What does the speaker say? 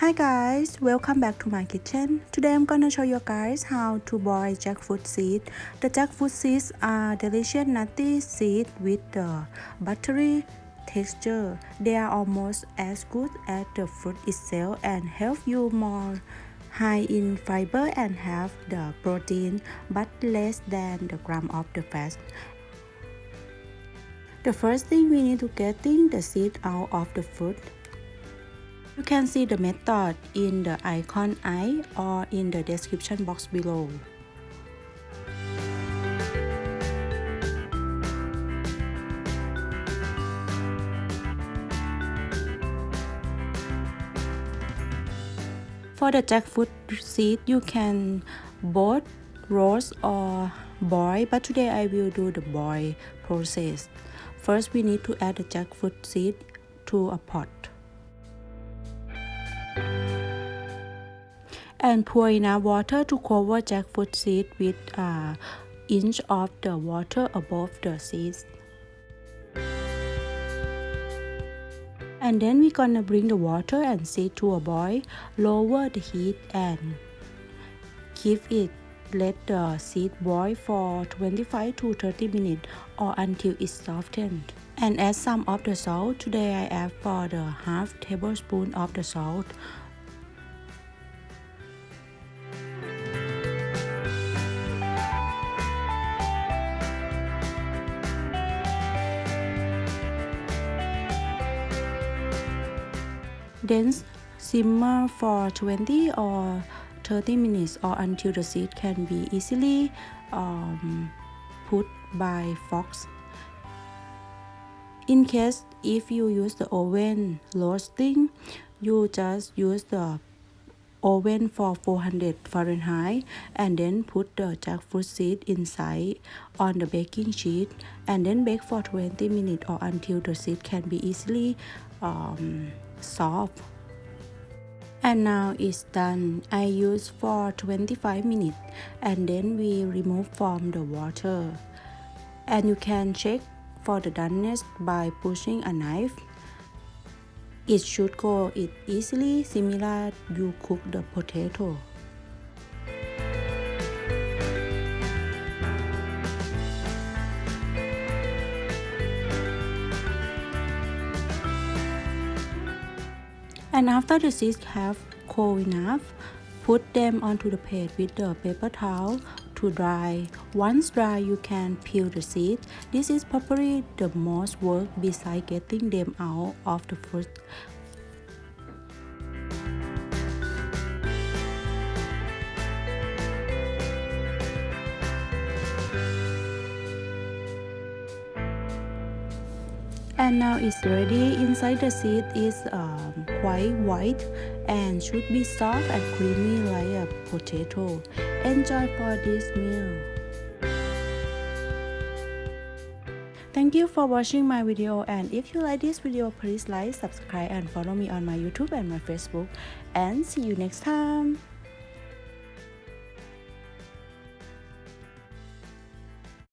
Hi guys, welcome back to my kitchen. Today I'm gonna show you guys how to boil jackfruit seed. The jackfruit seeds are delicious nutty seeds with the buttery texture. They are almost as good as the fruit itself and help you more high in fiber and have the protein but less than the gram of the fat. The first thing we need to getting the seed out of the fruit. You can see the method in the icon I or in the description box below. For the jackfruit seed, you can both roast or boil, but today I will do the boil process. First, we need to add the jackfruit seed to a pot. And pour enough water to cover jackfruit seed with an inch of the water above the seeds. And then we're gonna bring the water and seed to a boil. Lower the heat and let the seed boil for 25 to 30 minutes or until it's softened. And add some of the salt. Today I add for the half tablespoon of the salt. Then simmer for 20 or 30 minutes or until the seed can be easily put by forks. In case if you use the oven roasting, you just use the oven for 400 Fahrenheit and then put the jackfruit seed inside on the baking sheet and then bake for 20 minutes or until the seed can be easily soft. And now it's done. I use for 25 minutes and then we remove from the water. And you can check for the doneness by pushing a knife. It should go easily, similar you cook the potato. And after the seeds have cooled enough, put them onto the plate with the paper towel to dry. Once dry, you can peel the seed. This is probably the most work besides getting them out of the fruit. And now it's ready. Inside the seed is quite white and should be soft and creamy like a potato. Enjoy for this meal. Thank you for watching my video, and if you like this video, please like, subscribe and follow me on my YouTube and my Facebook, and see you next time.